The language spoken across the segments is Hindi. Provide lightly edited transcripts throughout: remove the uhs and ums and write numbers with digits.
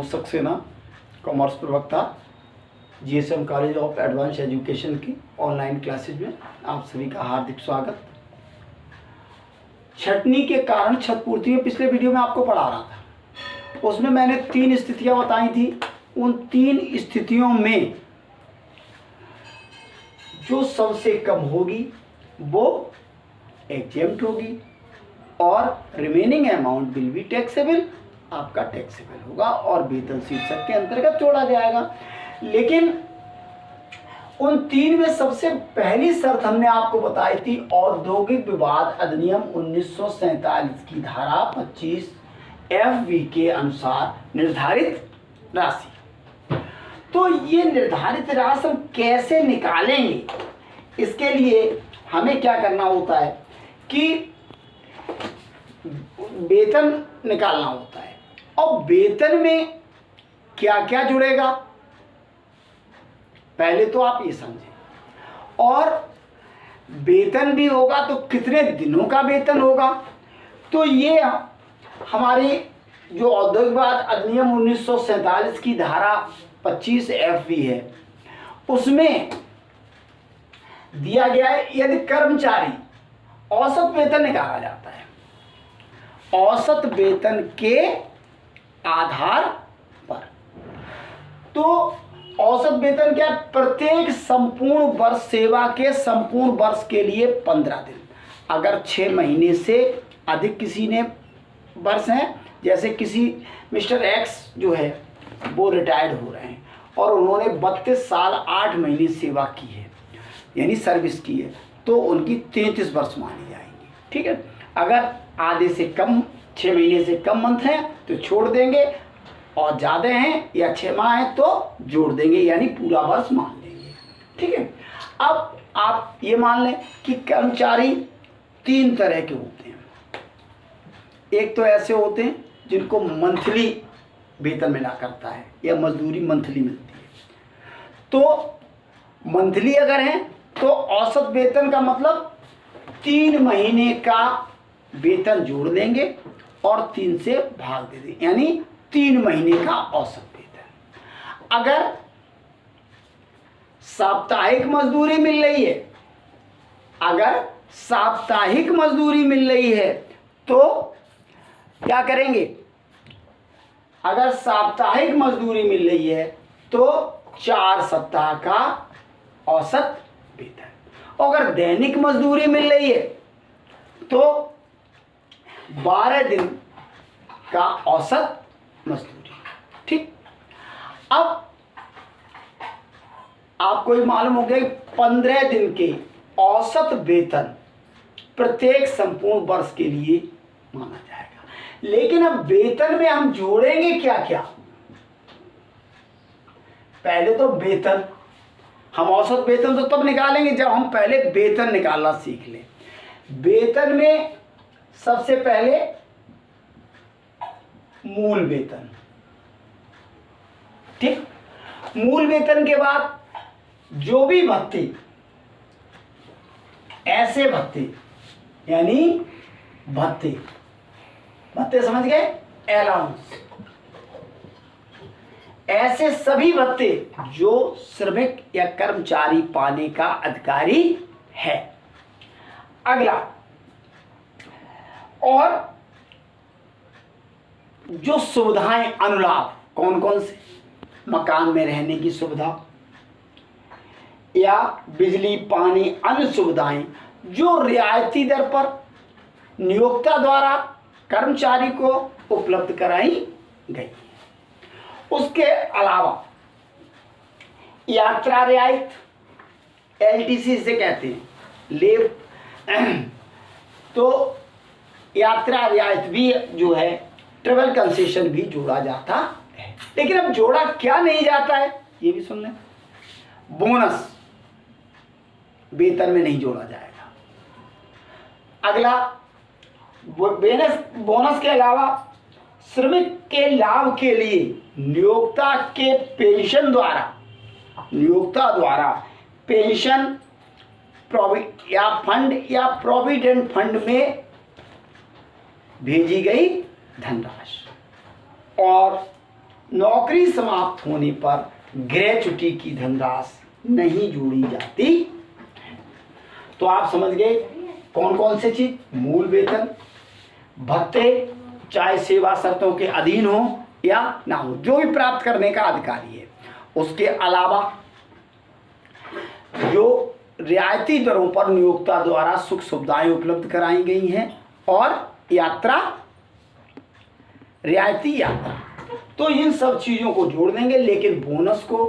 मनोज सक्सेना, कॉमर्स प्रवक्ता, GSM college of advance education की ऑनलाइन क्लासेज में आप सभी का हार्दिक स्वागत। छटनी के कारण क्षतपूर्ति में पिछले वीडियो में आपको पढ़ा रहा था, उसमें मैंने 3 स्थितियां बताई थी। उन 3 स्थितियों में जो सबसे कम होगी वो एग्जेम्प्ट होगी और remaining amount will be taxable, आपका टैक्सेबल होगा और वेतन शीर्षक के अंतर्गत जोड़ा जाएगा। लेकिन उन 3 में सबसे पहली शर्त हमने आपको बताई थी औद्योगिक विवाद अधिनियम 1947 की धारा 25 FV के अनुसार निर्धारित राशि। तो ये निर्धारित राशि हम कैसे निकालेंगे, इसके लिए हमें क्या करना होता है कि वेतन निकालना होता है। और वेतन में क्या क्या जुड़ेगा पहले तो आप ये समझें, और वेतन भी होगा तो कितने दिनों का वेतन होगा। तो ये हमारी जो औद्योगिक विवाद अधिनियम 1947 की धारा 25 FV है, उसमें दिया गया है यदि कर्मचारी औसत वेतन निकाला जाता है, औसत वेतन के आधार पर, तो औसत वेतन क्या, प्रत्येक संपूर्ण वर्ष सेवा के संपूर्ण वर्ष के लिए 15 दिन। अगर 6 महीने से अधिक किसी ने वर्ष हैं, जैसे किसी मिस्टर एक्स जो है वो रिटायर्ड हो रहे हैं और उन्होंने 32 साल 8 महीने सेवा की है, यानी सर्विस की है, तो उनकी 33 वर्ष मानी जाएंगी। ठीक है, अगर आधे से कम 6 महीने से कम मंथ हैं तो छोड़ देंगे, और ज़्यादा हैं या 6 माह हैं तो जोड़ देंगे, यानी पूरा वर्ष मान लेंगे। ठीक है, अब आप ये मान लें कि कर्मचारी 3 तरह के होते हैं। एक तो ऐसे होते हैं जिनको मंथली वेतन मिला करता है या मजदूरी मंथली मिलती है। तो मंथली अगर हैं तो औसत वेतन का मतलब 3 महीने का वेतन जोड़ देंगे और 3 से भाग दे देंगे, यानी 3 महीने का औसत वेतन। अगर साप्ताहिक मजदूरी मिल रही है, अगर साप्ताहिक मजदूरी मिल रही है तो क्या करेंगे, अगर साप्ताहिक मजदूरी मिल रही है तो 4 सप्ताह का औसत वेतन। अगर दैनिक मजदूरी मिल रही है तो 12 दिन का औसत मजदूरी। ठीक, अब आपको ये मालूम हो गया कि 15 दिन के औसत वेतन प्रत्येक संपूर्ण वर्ष के लिए माना जाएगा। लेकिन अब वेतन में हम जोड़ेंगे क्या क्या, पहले तो वेतन, हम औसत वेतन तो तब निकालेंगे जब हम पहले वेतन निकालना सीख लें। वेतन में सबसे पहले मूल वेतन। ठीक, मूल वेतन के बाद जो भी भत्ते, ऐसे भत्ते, यानी भत्ते, भत्ते समझ गए, अलाउंस, ऐसे सभी भत्ते जो श्रमिक या कर्मचारी पाने का अधिकारी है। अगला, और जो सुविधाएं, अनुलाभ, कौन कौन से, मकान में रहने की सुविधा या बिजली पानी अन्य सुविधाएं जो रियायती दर पर नियोक्ता द्वारा कर्मचारी को उपलब्ध कराई गई। उसके अलावा यात्रा रियायत, LTC से कहते हैं, लीव, तो यात्रा रियायत भी जो है, ट्रेवल कंसेशन भी जोड़ा जाता है। लेकिन अब जोड़ा क्या नहीं जाता है ये भी सुन लें। बोनस वेतन में नहीं जोड़ा जाएगा। अगला, बोनस के अलावा श्रमिक के लाभ के लिए नियोक्ता के पेंशन द्वारा, नियोक्ता द्वारा पेंशन या फंड या प्रोविडेंट फंड में भेजी गई धनराशि, और नौकरी समाप्त होने पर ग्रेच्युटी की धनराशि नहीं जोड़ी जाती। तो आप समझ गए कौन कौन से चीज, मूल वेतन, भत्ते, चाहे सेवा शर्तों के अधीन हो या ना हो, जो भी प्राप्त करने का अधिकारी है। उसके अलावा जो रियायती दरों पर नियोक्ता द्वारा सुख सुविधाएं उपलब्ध कराई गई हैं और यात्रा, रियायती यात्रा, तो इन सब चीज़ों को जोड़ देंगे। लेकिन बोनस को,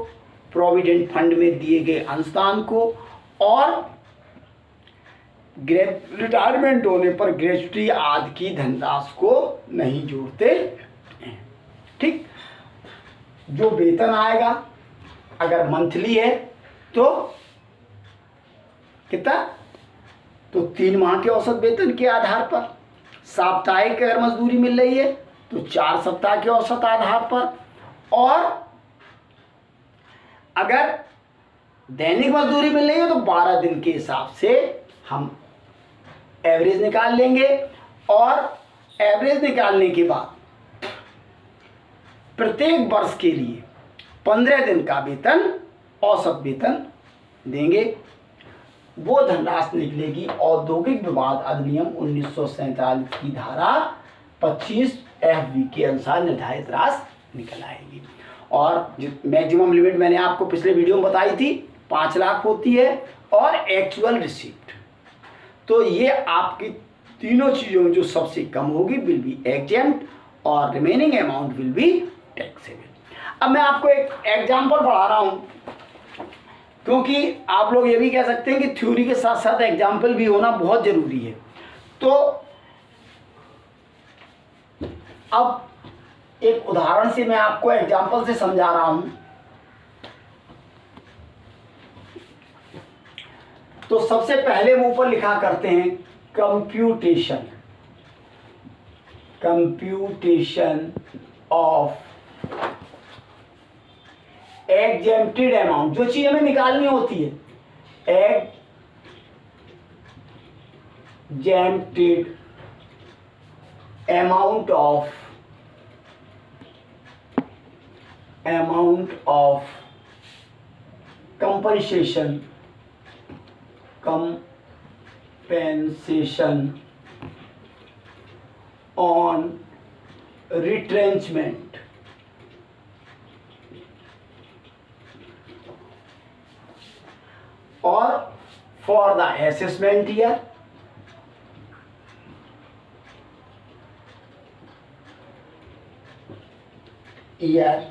प्रोविडेंट फंड में दिए गए अंशदान को और रिटायरमेंट होने पर ग्रेच्युटी आदि की धनराशि को नहीं जोड़ते हैं। ठीक, जो वेतन आएगा अगर मंथली है तो कितना, तो 3 माह के औसत वेतन के आधार पर, साप्ताहिक अगर मजदूरी मिल रही है तो 4 सप्ताह के औसत आधार पर, और अगर दैनिक मजदूरी मिल रही है तो 12 दिन के हिसाब से हम एवरेज निकाल लेंगे। और एवरेज निकालने के बाद प्रत्येक वर्ष के लिए 15 दिन का वेतन, औसत वेतन देंगे। वो धनराशि निकलेगी औद्योगिक विवाद अधिनियम 1947 की धारा 25 FB के अनुसार निर्धारित राशि निकल आएगी। और मैक्सिमम लिमिट मैंने आपको पिछले वीडियो में बताई थी 5 लाख होती है, और एक्चुअल रिसीप्ट, तो ये आपकी तीनों चीज़ों में जो सबसे कम होगी विल बी एग्जेम्प्ट और remaining amount will be taxable. अब मैं आपको एक एग्जाम्पल पढ़ा रहा हूँ, क्योंकि आप लोग ये भी कह सकते हैं कि थ्योरी के साथ साथ एग्जाम्पल भी होना बहुत ज़रूरी है। तो अब एक उदाहरण से मैं आपको एग्जाम्पल से समझा रहा हूँ। तो सबसे पहले वो ऊपर लिखा करते हैं कंप्यूटेशन ऑफ एग्जेम्प्टेड अमाउंट, जो चीज हमें निकालनी होती है, exempted amount of compensation on retrenchment or for the assessment year year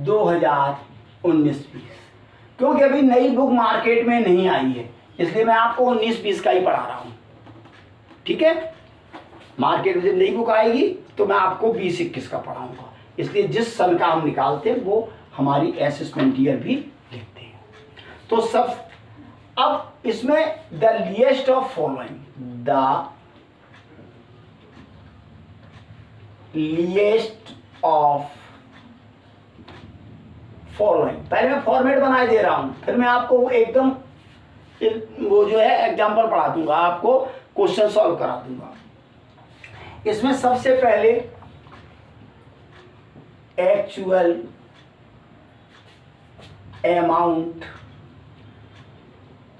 2019-20, क्योंकि अभी नई बुक मार्केट में नहीं आई है इसलिए मैं आपको 19-20 का ही पढ़ा रहा हूं। ठीक है, मार्केट में जब नई बुक आएगी तो मैं आपको 20-21 का पढ़ाऊंगा, इसलिए जिस सन का हम निकालते हैं वो हमारी असेसमेंट ईयर भी लिखते हैं। तो सब, अब इसमें the list of following, the list of following, पहले मैं फॉर्मेट बनाए दे रहा हूं, फिर मैं आपको एकदम वो जो है एग्जाम्पल पढ़ा दूंगा, आपको क्वेश्चन सॉल्व करा दूंगा। इसमें सबसे पहले एक्चुअल अमाउंट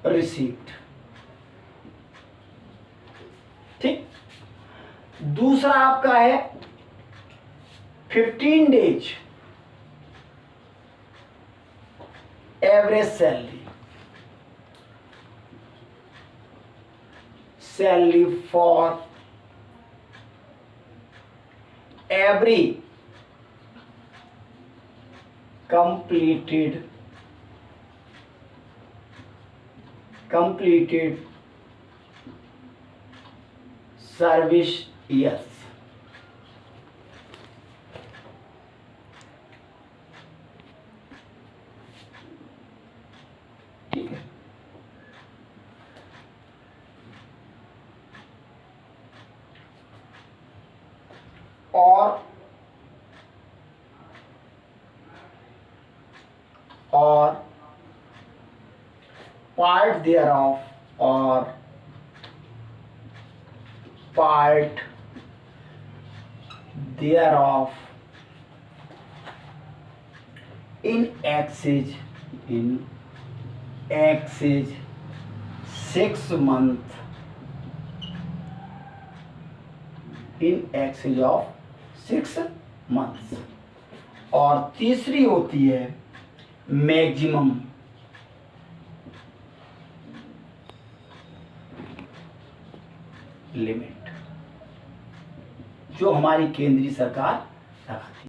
रिसीव्ड, ठीक। दूसरा आपका है 15 days average salary for every completed service years। ठीक है, और part thereof or part thereof in excess 6 month, in excess of 6 months। और तीसरी होती है मैक्सिमम लिमिट, जो हमारी केंद्रीय सरकार लगाती है।